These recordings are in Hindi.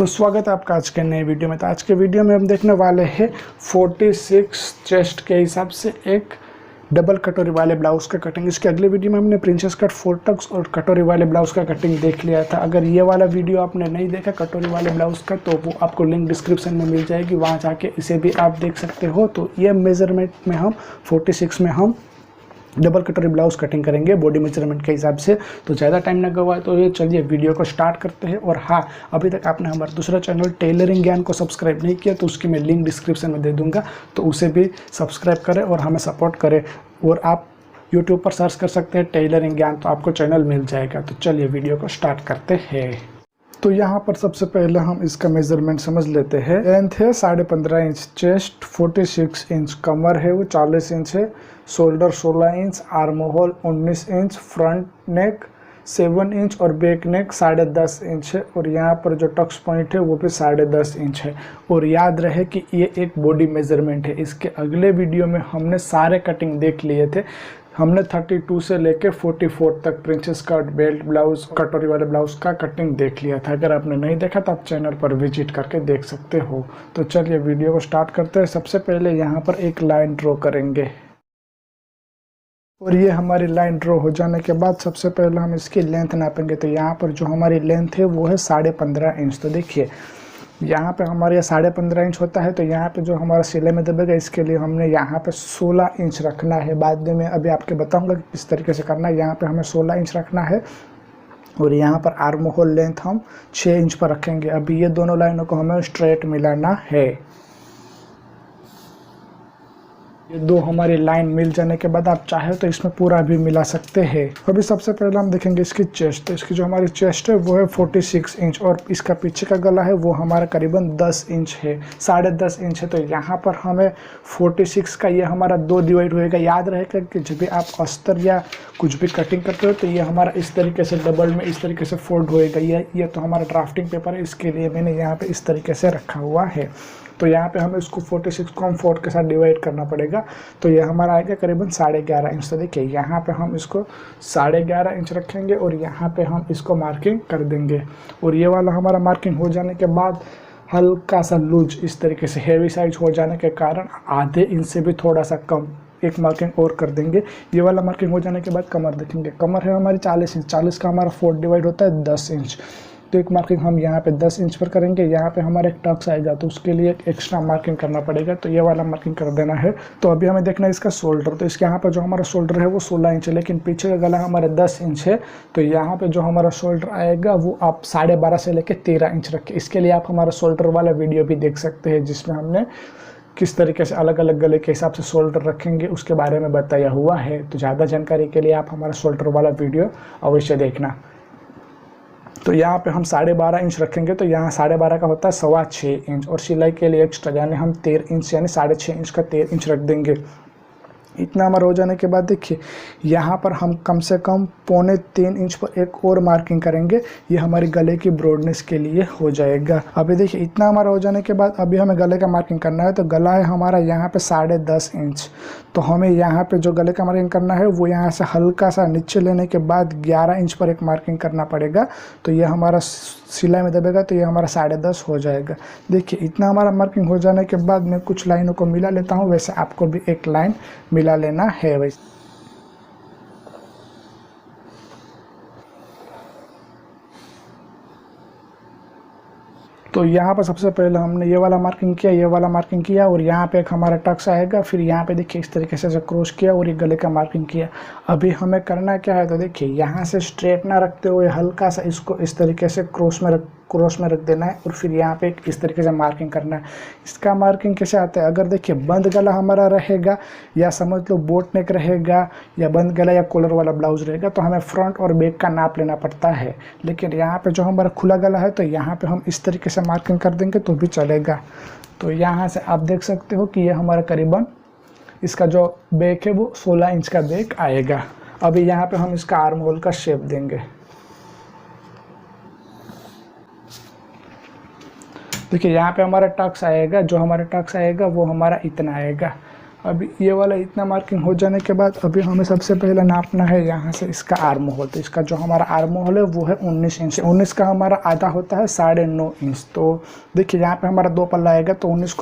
तो स्वागत है आपका आज के नए वीडियो में। तो आज के वीडियो में हम देखने वाले हैं 46 चेस्ट के हिसाब से एक डबल कटोरी वाले ब्लाउज़ का कटिंग। इसके अगले वीडियो में हमने प्रिंसेस कट 4 टक्स और कटोरी वाले ब्लाउज़ का कटिंग देख लिया था। अगर ये वाला वीडियो आपने नहीं देखा कटोरी वाले ब्लाउज़ का तो वो आपको लिंक डिस्क्रिप्शन में मिल जाएगी, वहाँ जाके इसे भी आप देख सकते हो। तो ये मेज़रमेंट में हम 46 में हम डबल कटोरी ब्लाउज कटिंग करेंगे बॉडी मेजरमेंट के हिसाब से। तो ज़्यादा टाइम ना गवाए तो ये चलिए वीडियो को स्टार्ट करते हैं। और हाँ, अभी तक आपने हमारा दूसरा चैनल टेलरिंग ज्ञान को सब्सक्राइब नहीं किया तो उसकी मैं लिंक डिस्क्रिप्शन में दे दूंगा, तो उसे भी सब्सक्राइब करें और हमें सपोर्ट करें। और आप यूट्यूब पर सर्च कर सकते हैं टेलरिंग ज्ञान, तो आपको चैनल मिल जाएगा। तो चलिए वीडियो को स्टार्ट करते हैं। तो यहाँ पर सबसे पहले हम इसका मेज़रमेंट समझ लेते हैं। लेंथ है 15.5 इंच, चेस्ट 46 इंच, कमर है वो 40 इंच है, shoulder 16 inch, arm hole 19 inch, front नेक 7 इंच और बैक नेक 10.5 इंच है। और यहाँ पर जो टक्स पॉइंट है वो भी 10.5 इंच है। और याद रहे कि ये एक बॉडी मेज़रमेंट है। इसके अगले वीडियो में हमने सारे कटिंग देख लिए थे। हमने 32 से लेके 44 तक प्रिंसेस कट, बेल्ट ब्लाउज, कटोरी वाले ब्लाउज का कटिंग देख लिया था। अगर आपने नहीं देखा तो आप चैनल पर विजिट करके देख सकते हो। तो चलिए वीडियो को स्टार्ट करते हैं। सबसे पहले यहाँ पर एक लाइन ड्रॉ करेंगे और ये हमारी लाइन ड्रॉ हो जाने के बाद सबसे पहले हम इसकी लेंथ नापेंगे। तो यहाँ पर जो हमारी लेंथ है वो है 15.5 इंच। तो देखिए यहाँ पे हमारे 15.5 इंच होता है, तो यहाँ पे जो हमारा सिलाई में दबेगा इसके लिए हमने यहाँ पे 16 इंच रखना है। बाद में अभी आपके बताऊंगा कि किस तरीके से करना है। यहाँ पे हमें 16 इंच रखना है और यहाँ पर आर्म होल लेंथ हम 6 इंच पर रखेंगे। अभी ये दोनों लाइनों को हमें स्ट्रेट मिलाना है। ये दो हमारी लाइन मिल जाने के बाद आप चाहे तो इसमें पूरा भी मिला सकते हैं। अभी सबसे पहले हम देखेंगे इसकी चेस्ट। तो इसकी जो हमारी चेस्ट है वो है 46 इंच और इसका पीछे का गला है वो हमारा करीबन 10 इंच है, 10.5 इंच है। तो यहाँ पर हमें 46 का ये हमारा 2 डिवाइड होएगा। याद रहेगा कि जब भी आप अस्तर या कुछ भी कटिंग करते हो तो ये हमारा इस तरीके से डबल में इस तरीके से फोल्ड होएगा। ये तो हमारा ड्राफ्टिंग पेपर है, इसके लिए मैंने यहाँ पे इस तरीके से रखा हुआ है। तो यहाँ पे हमें इसको 46 को हम 4 के साथ डिवाइड करना पड़ेगा। तो ये हमारा आएगा करीबन 11.5 इंच। तो देखिए यहाँ पे हम इसको 11.5 इंच रखेंगे और यहाँ पे हम इसको मार्किंग कर देंगे। और ये वाला हमारा मार्किंग हो जाने के बाद हल्का सा लूज इस तरीके से हेवी साइज हो जाने के कारण आधे इंच से भी थोड़ा सा कम एक मार्किंग और कर देंगे। ये वाला मार्किंग हो जाने के बाद कमर देखेंगे। कमर है हमारी 40 इंच, 40 का हमारा 4 डिवाइड होता है 10 इंच। तो एक मार्किंग हम यहाँ पे 10 इंच पर करेंगे। यहाँ पे हमारे एक टक्स आएगा तो उसके लिए एक एक्स्ट्रा मार्किंग करना पड़ेगा, तो ये वाला मार्किंग कर देना है। तो अभी हमें देखना है इसका शोल्डर। तो इसके यहाँ पे जो हमारा शोल्डर है वो 16 इंच है, लेकिन पीछे का गला हमारे 10 इंच है। तो यहाँ पे जो हमारा शोल्डर आएगा वो आप 12.5 से लेकर 13 इंच रखें। इसके लिए आप हमारा शोल्डर वाला वीडियो भी देख सकते हैं, जिसमें हमने किस तरीके से अलग अलग गले के हिसाब से शोल्डर रखेंगे उसके बारे में बताया हुआ है। तो ज़्यादा जानकारी के लिए आप हमारा शोल्डर वाला वीडियो अवश्य देखना। तो यहाँ पे हम 12.5 इंच रखेंगे। तो यहाँ 12.5 का होता है 6.25 इंच और सिलाई के लिए एक्स्ट्रा यानी हम 13 इंच यानी 6.5 इंच का 13 इंच रख देंगे। इतना हमारा हो जाने के बाद देखिए यहाँ पर हम कम से कम 2.25 इंच पर एक और मार्किंग करेंगे। ये हमारी गले की ब्रॉडनेस के लिए हो जाएगा। अभी देखिए इतना हमारा हो जाने के बाद अभी हमें गले का मार्किंग करना है। तो गला है हमारा यहाँ पे 10.5 इंच। तो हमें यहाँ पे जो गले का मार्किंग करना है वो यहाँ से हल्का सा नीचे लेने के बाद 11 इंच पर एक मार्किंग करना पड़ेगा। तो ये हमारा सिलाई में दबेगा तो ये हमारा 10.5 हो जाएगा। देखिए इतना हमारा मार्किंग हो जाने के बाद मैं कुछ लाइनों को मिला लेता हूँ, वैसे आपको भी एक लाइन मिला लेना है। वैसे तो यहाँ पर सबसे पहले हमने ये वाला मार्किंग किया, ये वाला मार्किंग किया और यहाँ पे एक हमारा टक्स आएगा। फिर यहाँ पे देखिए इस तरीके से क्रॉस किया और ये गले का मार्किंग किया। अभी हमें करना क्या है, तो देखिए यहाँ से स्ट्रेट ना रखते हुए हल्का सा इसको इस तरीके से क्रॉस में रख देना है और फिर यहाँ पे इस तरीके से मार्किंग करना है। इसका मार्किंग कैसे आता है, अगर देखिए बंद गला हमारा रहेगा या समझ लो बोट नेक रहेगा या बंद गला या कॉलर वाला ब्लाउज रहेगा तो हमें फ्रंट और बैक का नाप लेना पड़ता है। लेकिन यहाँ पे जो हमारा खुला गला है तो यहाँ पे हम इस तरीके से मार्किंग कर देंगे तो भी चलेगा। तो यहाँ से आप देख सकते हो कि ये हमारा करीबन इसका जो बैक है वो 16 इंच का बैक आएगा। अभी यहाँ पे हम इसका आर्म होल का शेप देंगे। देखिए यहाँ पे हमारा टक्स आएगा, जो हमारा टक्स आएगा वो हमारा इतना आएगा। अभी ये वाला इतना मार्किंग हो जाने के बाद अभी हमें सबसे पहले नापना है यहाँ से इसका आर्म होल। तो इसका जो हमारा आर्म होल है वो है 19 इंच। 19 का हमारा आधा होता है 9.5 इंच। तो देखिए यहाँ पे हमारा 2 पल्ला आएगा, तो 19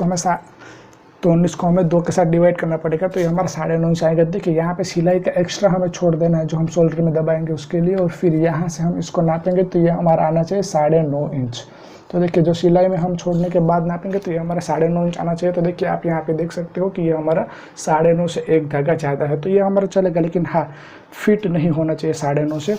को हमें 2 के साथ डिवाइड करना पड़ेगा, तो ये हमारा 9.5 इंच आएगा। देखिए यहाँ पे सिलाई का एक्स्ट्रा हमें छोड़ देना है जो हम शोल्डर में दबाएंगे उसके लिए, और फिर यहाँ से हम इसको नापेंगे तो ये हमारा आना चाहिए 9.5 इंच। तो देखिए जो सिलाई में हम छोड़ने के बाद नापेंगे तो ये हमारा 9.5 इंच आना चाहिए। तो देखिए आप यहाँ पे देख सकते हो कि ये हमारा 9.5 से एक धागा ज़्यादा है, तो ये हमारा चलेगा, लेकिन हाँ फिट नहीं होना चाहिए 9.5 से।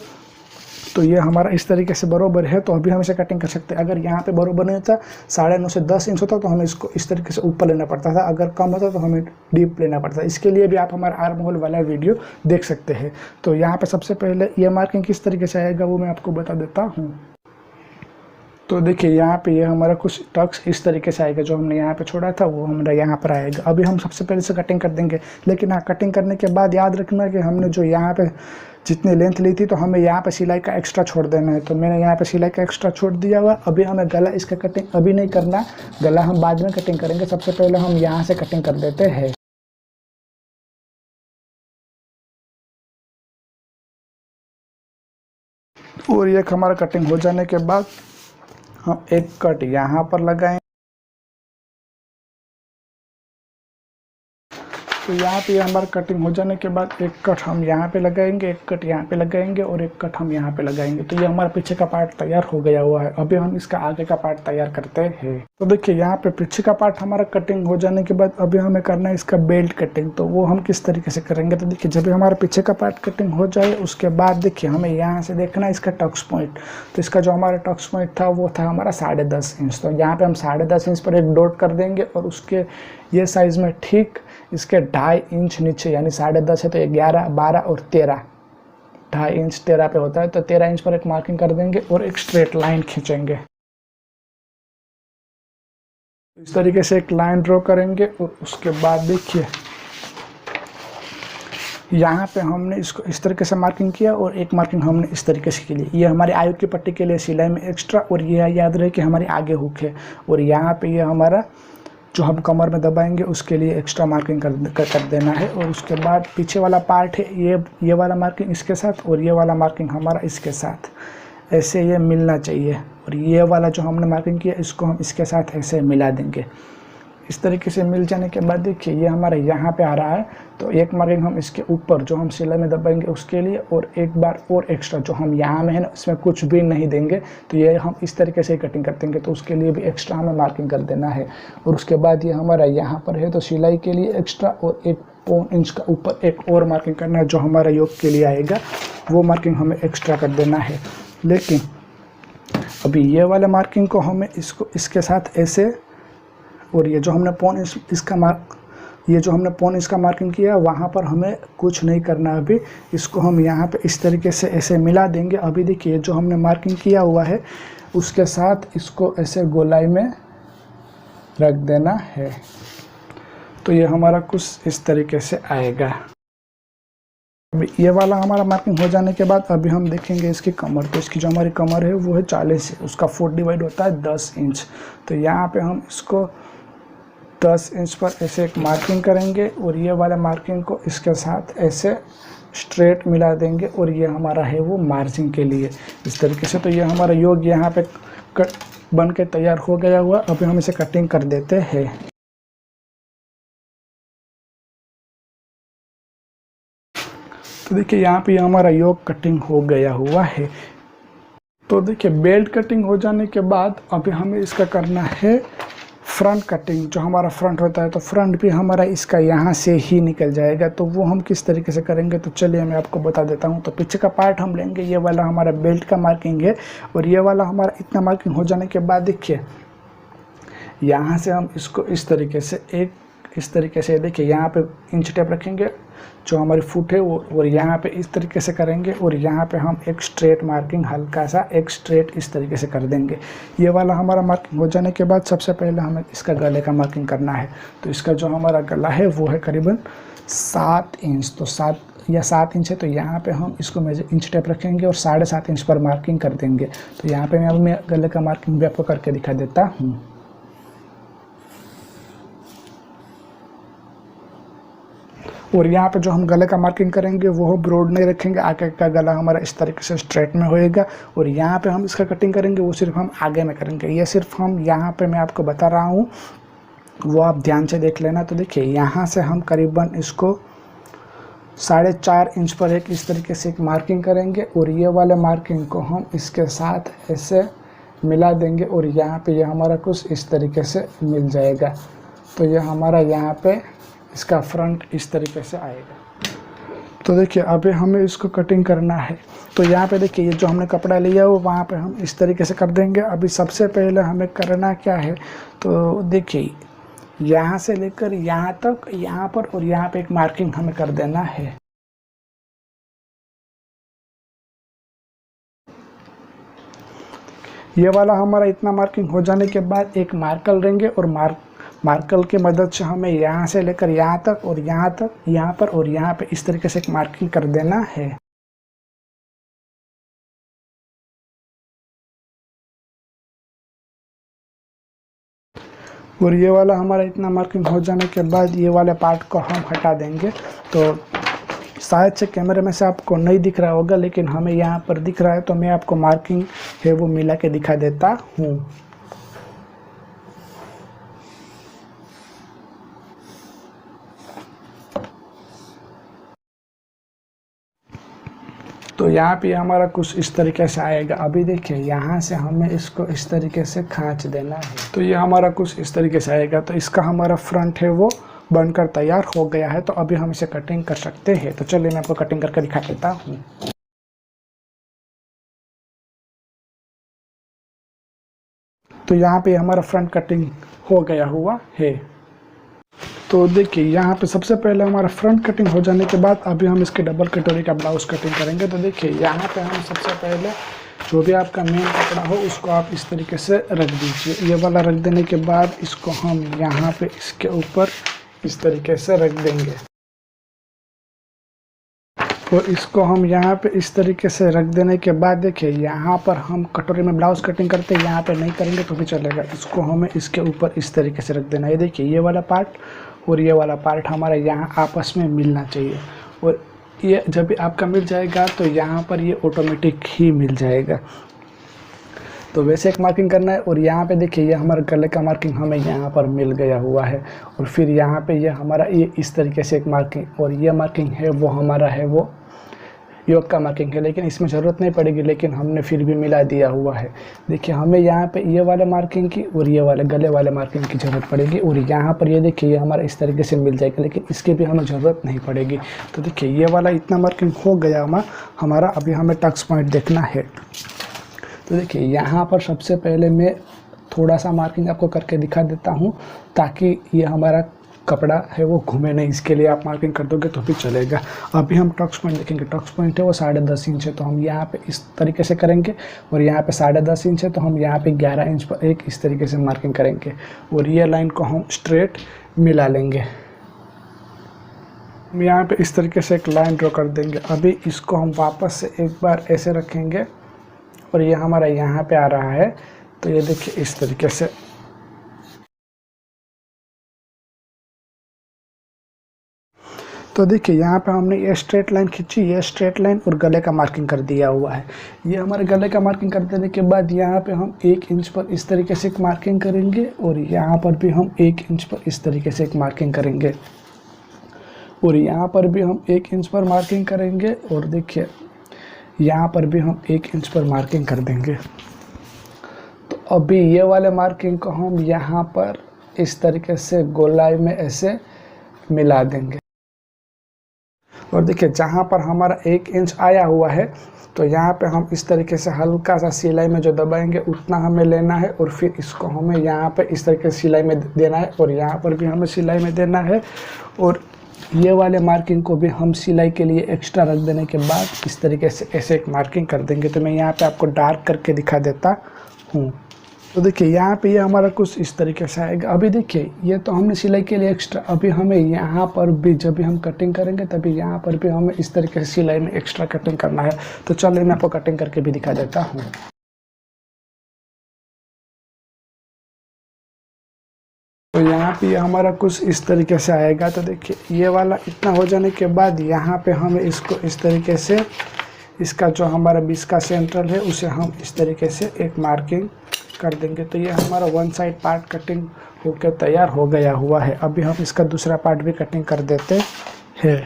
तो ये हमारा इस तरीके से बरोबर है, तो अभी हम इसे कटिंग कर सकते हैं। अगर यहाँ पे बरोबर नहीं होता 9.5 से 10 इंच होता तो हमें इसको इस तरीके से ऊपर लेना पड़ता था, अगर कम होता तो हमें डीप लेना पड़ता। इसके लिए भी आप हमारा आर्म होल वाला वीडियो देख सकते हैं। तो यहाँ पे सबसे पहले ये मार्किंग किस तरीके से आएगा वो मैं आपको बता देता हूँ। तो देखिए यहाँ पे ये हमारा कुछ टक्स इस तरीके से आएगा, जो हमने यहाँ पे छोड़ा था वो हमारा यहाँ पर आएगा। अभी हम सबसे पहले से कटिंग कर देंगे, लेकिन हाँ कटिंग करने के बाद याद रखना कि हमने जो यहाँ पे जितनी लेंथ ली थी तो हमें यहाँ पे सिलाई का एक्स्ट्रा छोड़ देना है। तो मैंने यहाँ पे सिलाई का एक्स्ट्रा छोड़ दिया हुआ। अभी हमें गला इसका कटिंग अभी नहीं करना, गला हम बाद में कटिंग करेंगे। सबसे पहले हम यहाँ से कटिंग कर देते हैं। और ये हमारा कटिंग हो जाने के बाद हम एक कट यहाँ पर लगाएं। तो यहाँ पे हमारा कटिंग हो जाने के बाद एक कट हम यहाँ पे लगाएंगे, एक कट यहाँ पे लगाएंगे और एक कट हम यहाँ पे लगाएंगे। तो ये हमारा पीछे का पार्ट तैयार हो गया हुआ है। अभी हम इसका आगे का पार्ट तैयार करते हैं। तो देखिए यहाँ पे पीछे का पार्ट हमारा कटिंग हो जाने के बाद अभी हमें करना है इसका बेल्ट कटिंग। तो वो हम किस तरीके से करेंगे, तो देखिए जब हमारा पीछे का पार्ट कटिंग हो जाए उसके बाद देखिए हमें यहाँ से देखना है इसका टक्स पॉइंट। तो इसका जो हमारा टक्स पॉइंट था वो था हमारा 10.5 इंच। तो यहाँ पे हम 10.5 इंच पर एक डॉट कर देंगे और उसके ये साइज में ठीक इसके 2.5 इंच नीचे, यानी 10.5 है तो 11, 12 और 13, 2.5 इंच 13 पे होता है। तो 13 इंच पर एक मार्किंग कर देंगे और एक स्ट्रेट लाइन खींचेंगे। इस तरीके से एक लाइन ड्रॉ करेंगे और उसके बाद देखिए यहाँ पे हमने इसको इस तरीके से मार्किंग किया और एक मार्किंग हमने इस तरीके से की ली। ये हमारी आयु की पट्टी के लिए सिलाई में एक्स्ट्रा, और ये याद रहे कि हमारी आगे हुक है। और यहाँ पे ये हमारा जो हम कमर में दबाएंगे उसके लिए एक्स्ट्रा मार्किंग कर देना है। और उसके बाद पीछे वाला पार्ट है ये वाला मार्किंग इसके साथ और ये वाला मार्किंग हमारा इसके साथ, ऐसे ये मिलना चाहिए। और ये वाला जो हमने मार्किंग किया इसको हम इसके साथ ऐसे मिला देंगे। इस तरीके से मिल जाने के बाद देखिए ये हमारा यहाँ पे आ रहा है। तो एक मार्किंग हम इसके ऊपर जो हम सिलाई में दबाएंगे उसके लिए, और एक बार और एक्स्ट्रा जो हम यहाँ में है ना इसमें कुछ भी नहीं देंगे। तो ये हम इस तरीके से ही कटिंग कर देंगे, तो उसके लिए भी एक्स्ट्रा हमें मार्किंग कर देना है। और उसके बाद ये हमारा यहाँ पर है तो सिलाई के लिए एक्स्ट्रा, और 1 इंच का ऊपर एक और मार्किंग करना है जो हमारा योक के लिए आएगा, वो मार्किंग हमें एक्स्ट्रा कर देना है। लेकिन अभी ये वाले मार्किंग को हमें इसके साथ ऐसे, और ये जो हमने पौन इंच का मार्किंग किया वहाँ पर हमें कुछ नहीं करना। अभी इसको हम यहाँ पे इस तरीके से ऐसे मिला देंगे। अभी देखिए जो हमने मार्किंग किया हुआ है उसके साथ इसको ऐसे गोलाई में रख देना है। तो ये हमारा कुछ इस तरीके से आएगा। अभी ये वाला हमारा मार्किंग हो जाने के बाद अभी हम देखेंगे इसकी कमर। तो इसकी जो हमारी कमर है वो है 40 है, उसका 4 डिवाइड होता है 10 इंच। तो यहाँ पे हम इसको 10 इंच पर ऐसे एक मार्किंग करेंगे और ये वाला मार्किंग को इसके साथ ऐसे स्ट्रेट मिला देंगे, और ये हमारा है वो मार्जिंग के लिए इस तरीके से। तो ये हमारा योग यहाँ पे कट बन के तैयार हो गया हुआ। अभी हम इसे कटिंग कर देते हैं। तो देखिए यहाँ पे हमारा योग कटिंग हो गया हुआ है। तो देखिए बेल्ट कटिंग हो जाने के बाद अभी हमें इसका करना है फ्रंट कटिंग। जो हमारा फ्रंट होता है तो फ्रंट भी हमारा इसका यहाँ से ही निकल जाएगा। तो वो हम किस तरीके से करेंगे तो चलिए मैं आपको बता देता हूँ। तो पीछे का पार्ट हम लेंगे, ये वाला हमारा बेल्ट का मार्किंग है, और ये वाला हमारा इतना मार्किंग हो जाने के बाद देखिए यहाँ से हम इसको इस तरीके से देखिए यहाँ पे इंच टेप रखेंगे जो हमारी फुट है वो, और यहाँ पे इस तरीके से करेंगे, और यहाँ पे हम एक स्ट्रेट मार्किंग हल्का सा एक स्ट्रेट इस तरीके से कर देंगे। ये वाला हमारा मार्किंग हो जाने के बाद सबसे पहले हमें इसका गले का मार्किंग करना है। तो इसका जो हमारा गला है वो है करीबन 7 इंच। तो 7 इंच है, तो यहाँ पे हम इसको इंच टेप रखेंगे और 7.5 इंच पर मार्किंग कर देंगे। तो यहाँ पे मैं गले का मार्किंग भी आपको करके दिखा देता हूँ। और यहाँ पे जो हम गले का मार्किंग करेंगे वो ब्रॉड नहीं रखेंगे, आगे का गला हमारा इस तरीके से स्ट्रेट में होएगा। और यहाँ पे हम इसका कटिंग करेंगे वो सिर्फ हम आगे में करेंगे। ये सिर्फ हम यहाँ पे मैं आपको बता रहा हूँ, वो आप ध्यान से देख लेना। तो देखिए यहाँ से हम करीबन इसको 4.5 इंच पर एक इस तरीके से एक मार्किंग करेंगे और ये वाले मार्किंग को हम इसके साथ ऐसे मिला देंगे और यहाँ पे ये हमारा कुछ इस तरीके से मिल जाएगा। तो ये हमारा यहाँ पे इसका फ्रंट इस तरीके से आएगा। तो देखिए अभी हमें इसको कटिंग करना है। तो यहाँ पे देखिए ये जो हमने कपड़ा लिया वो वहाँ पे हम इस तरीके से कर देंगे। अभी सबसे पहले हमें करना क्या है, तो देखिए यहाँ से लेकर यहाँ तक, यहाँ पर और यहाँ पे एक मार्किंग हमें कर देना है। ये वाला हमारा इतना मार्किंग हो जाने के बाद एक मार्कर लेंगे और मार्कर की मदद से हमें यहाँ से लेकर यहाँ तक और यहाँ तक, यहाँ पर और यहाँ पे इस तरीके से एक मार्किंग कर देना है। और ये वाला हमारा इतना मार्किंग हो जाने के बाद ये वाले पार्ट को हम हटा देंगे। तो शायद से कैमरे में से आपको नहीं दिख रहा होगा, लेकिन हमें यहाँ पर दिख रहा है, तो मैं आपको मार्किंग है वो मिला के दिखा देता हूँ। तो यहाँ पे हमारा कुछ इस तरीके से आएगा। अभी देखिए यहाँ से हमें इसको इस तरीके से खींच देना है। तो ये हमारा कुछ इस तरीके से आएगा। तो इसका हमारा फ्रंट है वो बनकर तैयार हो गया है। तो अभी हम इसे कटिंग कर सकते हैं। तो चलिए मैं आपको कटिंग करके दिखा देता हूँ। तो यहाँ पे हमारा फ्रंट कटिंग हो गया हुआ है। तो देखिए यहाँ पे सबसे पहले हमारा फ्रंट कटिंग हो जाने के बाद अभी हम इसके डबल कटोरी का ब्लाउज कटिंग करेंगे। तो देखिए यहाँ पे हम सबसे पहले जो भी आपका मेन कपड़ा हो उसको आप इस तरीके से रख दीजिए। ये वाला रख देने के बाद इसको हम यहाँ पे इसके ऊपर इस तरीके से रख देंगे और इसको हम यहाँ पे इस तरीके से रख देने के बाद देखिए यहाँ पर हम कटोरी में ब्लाउज कटिंग करते हैं, यहाँ पे नहीं करेंगे तो भी चलेगा। इसको हमें इसके ऊपर इस तरीके से रख देना है। देखिए ये वाला पार्ट और ये वाला पार्ट हमारा यहाँ आपस में मिलना चाहिए। और ये जब भी आपका मिल जाएगा तो यहाँ पर ये ऑटोमेटिक ही मिल जाएगा। तो वैसे एक मार्किंग करना है। और यहाँ पे देखिए ये हमारा गले का मार्किंग हमें यहाँ पर मिल गया हुआ है। और फिर यहाँ पे ये हमारा ये इस तरीके से एक मार्किंग, और ये मार्किंग है वो हमारा है वो योग का मार्किंग है, लेकिन इसमें ज़रूरत नहीं पड़ेगी, लेकिन हमने फिर भी मिला दिया हुआ है। देखिए हमें यहाँ पे ये वाले मार्किंग की और ये वाले गले वाले मार्किंग की ज़रूरत पड़ेगी। और यहाँ पर ये देखिए ये हमारा इस तरीके से मिल जाएगा, लेकिन इसकी भी हमें ज़रूरत नहीं पड़ेगी। तो देखिए ये वाला इतना मार्किंग हो गया हमारा। अभी हमें टक्स पॉइंट देखना है। तो देखिए यहाँ पर सबसे पहले मैं थोड़ा सा मार्किंग आपको करके दिखा देता हूँ, ताकि ये हमारा कपड़ा है वो घूमे नहीं। इसके लिए आप मार्किंग कर दोगे तो भी चलेगा। अभी हम टक्स पॉइंट देखेंगे। टक्स पॉइंट है वो 10.5 इंच है, तो हम यहाँ पे इस तरीके से करेंगे। और यहाँ पे 10.5 इंच है, तो हम यहाँ पे 11 इंच पर एक इस तरीके से मार्किंग करेंगे और ये लाइन को हम स्ट्रेट मिला लेंगे। हम यहाँ पे इस तरीके से एक लाइन ड्रॉ कर देंगे। अभी इसको हम वापस से एक बार ऐसे रखेंगे और ये हमारा यहाँ पे आ रहा है। तो ये देखिए इस तरीके से। तो देखिए यहाँ पे हमने ये स्ट्रेट लाइन खींची, ये स्ट्रेट लाइन और गले का मार्किंग कर दिया हुआ है। ये हमारे गले का मार्किंग कर देने के बाद यहाँ पे हम 1 इंच पर इस तरीके से एक मार्किंग करेंगे और यहाँ पर भी हम 1 इंच पर इस तरीके से एक मार्किंग करेंगे और यहाँ पर भी हम 1 इंच पर मार्किंग करेंगे। और देखिए यहाँ पर भी हम 1 इंच पर मार्किंग कर देंगे। तो अभी ये वाले मार्किंग को हम यहाँ पर इस तरीके से गोलाई में ऐसे मिला देंगे। और देखिए जहाँ पर हमारा 1 इंच आया हुआ है, तो यहाँ पे हम इस तरीके से हल्का सा सिलाई में जो दबाएंगे उतना हमें लेना है और फिर इसको हमें यहाँ पे इस तरीके से सिलाई में देना है और यहाँ पर भी हमें सिलाई में देना है। और ये वाले मार्किंग को भी हम सिलाई के लिए एक्स्ट्रा रख देने के बाद इस तरीके से ऐसे एक मार्किंग कर देंगे। तो मैं यहाँ पे आपको डार्क करके दिखा देता हूँ। तो देखिए यहाँ पे ये हमारा कुछ इस तरीके से आएगा। अभी देखिए ये तो हमने सिलाई के लिए एक्स्ट्रा, अभी हमें यहाँ पर भी जब भी हम कटिंग करेंगे तभी यहाँ पर भी हमें इस तरीके से सिलाई में एक्स्ट्रा कटिंग करना है। तो चलिए मैं आपको कटिंग करके भी दिखा देता हूँ। तो तो यहाँ पे हमारा कुछ इस तरीके से आएगा। तो देखिए ये वाला इतना हो जाने के बाद यहाँ पे हमें इसको इस तरीके से, इसका जो हमारा बीच का सेंट्रल है उसे हम इस तरीके से एक मार्किंग कर देंगे। तो ये हमारा वन साइड पार्ट कटिंग होकर तैयार हो गया हुआ है। अभी हम इसका दूसरा पार्ट भी कटिंग कर देते हैं।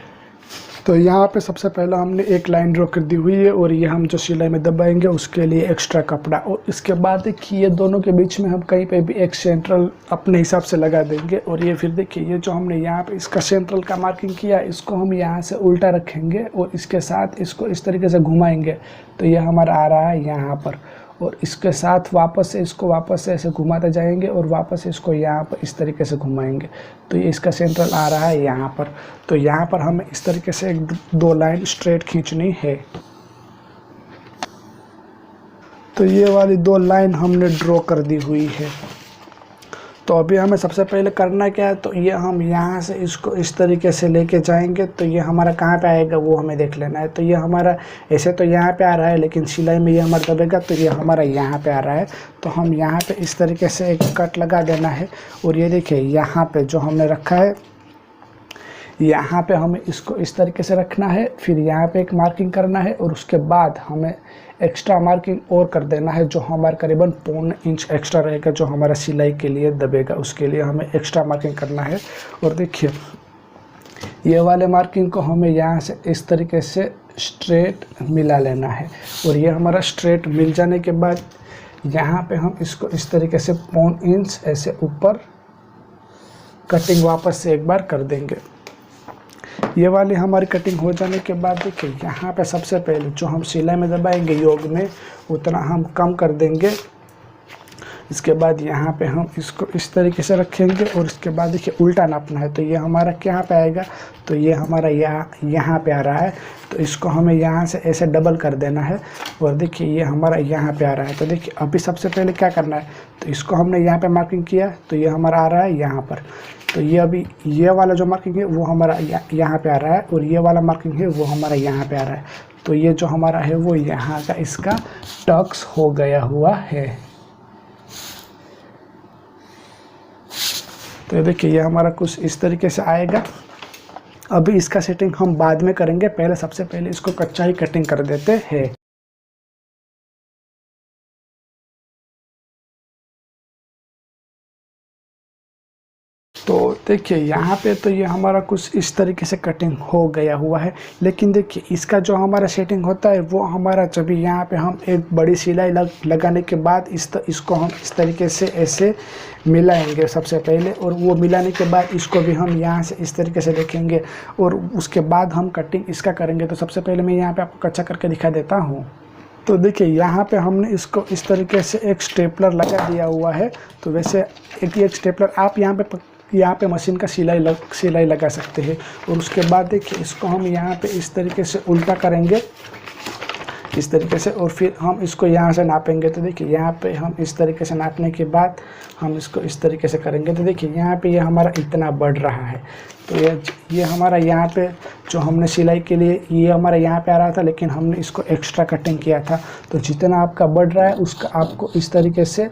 तो यहाँ पे सबसे पहला हमने एक लाइन ड्रॉ कर दी हुई है और ये हम जो सिलाई में दबाएंगे उसके लिए एक्स्ट्रा कपड़ा, और इसके बाद देखिए ये दोनों के बीच में हम कहीं पे भी एक सेंट्रल अपने हिसाब से लगा देंगे। और ये फिर देखिए ये जो हमने यहाँ पे इसका सेंट्रल का मार्किंग किया, इसको हम यहाँ से उल्टा रखेंगे और इसके साथ इसको इस तरीके से घुमाएंगे। तो ये हमारा आ रहा है यहाँ पर, और इसके साथ वापस से इसको वापस से ऐसे घुमाते जाएंगे और वापस से इसको यहाँ पर इस तरीके से घुमाएंगे। तो ये इसका सेंट्रल आ रहा है यहाँ पर। तो यहाँ पर हमें इस तरीके से एक दो लाइन स्ट्रेट खींचनी है। तो ये वाली दो लाइन हमने ड्रॉ कर दी हुई है। तो अभी हमें सबसे पहले करना क्या है, तो ये हम यहाँ से इसको इस तरीके से लेके जाएंगे। तो ये हमारा कहाँ पे आएगा वो हमें देख लेना है। तो ये हमारा ऐसे तो यहाँ पे आ रहा है, लेकिन सिलाई में ये हमारा दबेगा तो ये हमारा यहाँ पे आ रहा है। तो हम यहाँ पे इस तरीके से एक कट लगा देना है। और ये देखिए यहाँ पे जो हमने रखा है, यहाँ पे हमें इसको इस तरीके से रखना है, फिर यहाँ पे एक मार्किंग करना है और उसके बाद हमें एक्स्ट्रा मार्किंग और कर देना है जो हमारा करीबन 1.25 इंच एक्स्ट्रा रहेगा, जो हमारा सिलाई के लिए दबेगा, उसके लिए हमें एक्स्ट्रा मार्किंग करना है। और देखिए ये वाले मार्किंग को हमें यहाँ से इस तरीके से स्ट्रेट मिला लेना है। और ये हमारा स्ट्रेट मिल जाने के बाद यहाँ पे हम इसको इस तरीके से 1.25 इंच ऐसे ऊपर कटिंग वापस से एक बार कर देंगे। ये वाली हमारी कटिंग हो जाने के बाद देखिए यहाँ पे सबसे पहले जो हम सिलाई में दबाएंगे योग में उतना हम कम कर देंगे। इसके बाद यहाँ पे हम इसको इस तरीके से रखेंगे और इसके बाद देखिए उल्टा नापना है। तो ये हमारा क्या पे आएगा, तो ये हमारा यहाँ पे आ रहा है। तो इसको हमें यहाँ से ऐसे डबल कर देना है और देखिए ये हमारा यहाँ पे आ रहा है। तो देखिए अभी सबसे पहले क्या करना है, तो इसको हमने यहाँ पे मार्किंग किया तो ये हमारा आ रहा है यहाँ पर। तो ये अभी ये वाला जो मार्किंग है वो हमारा यहाँ पे आ रहा है और ये वाला मार्किंग है वो हमारा यहाँ पे आ रहा है। तो ये जो हमारा है वो यहाँ का इसका टक्स हो गया हुआ है। तो देखिए ये हमारा कुछ इस तरीके से आएगा। अभी इसका सेटिंग हम बाद में करेंगे, पहले सबसे पहले इसको कच्चा ही कटिंग कर देते हैं। तो देखिए यहाँ पे तो ये हमारा कुछ इस तरीके से कटिंग हो गया हुआ है। लेकिन देखिए इसका जो हमारा सेटिंग होता है वो हमारा जब यहाँ पे हम एक बड़ी सिलाई लगाने के बाद इसको हम इस तरीके से ऐसे मिलाएंगे सबसे पहले, और वो मिलाने के बाद इसको भी हम यहाँ से इस तरीके से देखेंगे और उसके बाद हम कटिंग इसका करेंगे। तो सबसे पहले मैं यहाँ पे आपको कच्चा करके दिखा देता हूँ। तो देखिए यहाँ पे हमने इसको इस तरीके से एक स्टेपलर लगा दिया हुआ है। तो वैसे एक स्टेपलर आप यहाँ पे मशीन का सिलाई लगा सकते हैं। और उसके बाद देखिए इसको हम यहाँ पे इस तरीके से उल्टा करेंगे इस तरीके से, और फिर हम इसको यहाँ से नापेंगे। तो देखिए यहाँ पे हम इस तरीके से नापने के बाद हम इसको इस तरीके से करेंगे। तो देखिए यहाँ पे ये हमारा इतना बढ़ रहा है। तो ये हमारा यहाँ पे जो हमने सिलाई के लिए ये हमारा यहाँ पे आ रहा था, लेकिन हमने इसको एक्स्ट्रा कटिंग किया था। तो जितना आपका बढ़ रहा है उसका आपको इस तरीके से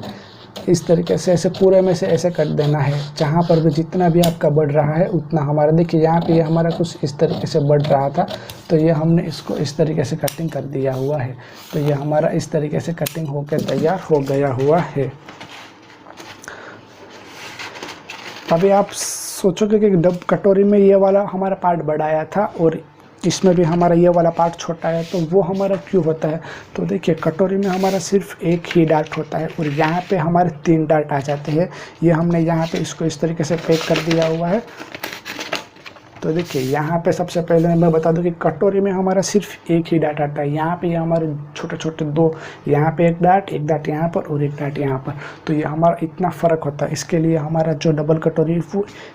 ऐसे पूरे में से ऐसे कर देना है। जहाँ पर भी जितना भी आपका बढ़ रहा है उतना हमारा, देखिए यहाँ पे ये हमारा कुछ इस तरीके से बढ़ रहा था। तो ये हमने इसको इस तरीके से कटिंग कर दिया हुआ है। तो ये हमारा इस तरीके से कटिंग होकर तैयार हो गया हुआ है। अभी आप सोचोगे कि डब कटोरी में ये वाला हमारा पार्ट बढ़ाया था और इसमें भी हमारा ये वाला पार्ट छोटा है, तो वो हमारा क्यों होता है। तो देखिए कटोरी में हमारा सिर्फ एक ही डार्ट होता है और यहाँ पे हमारे 3 डार्ट आ जाते हैं। ये हमने यहाँ पे इसको इस तरीके से पैक कर दिया हुआ है। तो देखिए यहाँ पे सबसे पहले मैं बता दूं कि कटोरी में हमारा सिर्फ एक ही डार्ट आता है। यहाँ पे ये हमारे छोटे छोटे 2, यहाँ पे एक डार्ट यहाँ पर और एक डार्ट यहाँ पर। तो ये हमारा इतना फ़र्क होता है। इसके लिए हमारा जो डबल कटोरी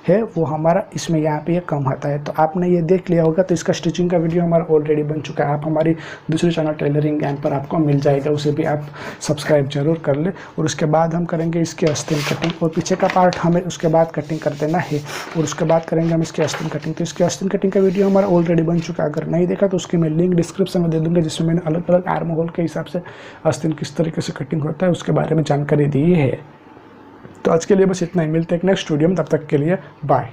है वो हमारा इसमें यहाँ पे ये कम आता है। तो आपने ये देख लिया होगा। तो इसका स्टिचिंग का वीडियो हमारा ऑलरेडी बन चुका है। आप हमारी दूसरी चैनल टेलरिंग ज्ञान पर आपको मिल जाएगा, उसे भी आप सब्सक्राइब जरूर कर ले। और उसके बाद हम करेंगे इसकी आस्तीन कटिंग, और पीछे का पार्ट हमें उसके बाद कटिंग कर देना है। और उसके बाद करेंगे हम इसकी आस्तीन कटिंग। तो इसकी आस्तीन कटिंग का वीडियो हमारा ऑलरेडी बन चुका है। अगर नहीं देखा तो उसकी मैं लिंक डिस्क्रिप्शन में दे दूंगा, जिसमें मैंने अलग अलग आर्म होल के हिसाब से आस्तीन किस तरीके से कटिंग होता है उसके बारे में जानकारी दी है। तो आज के लिए बस इतना ही, मिलते हैं एक नेक्स्ट वीडियो में, तब तक के लिए बाय।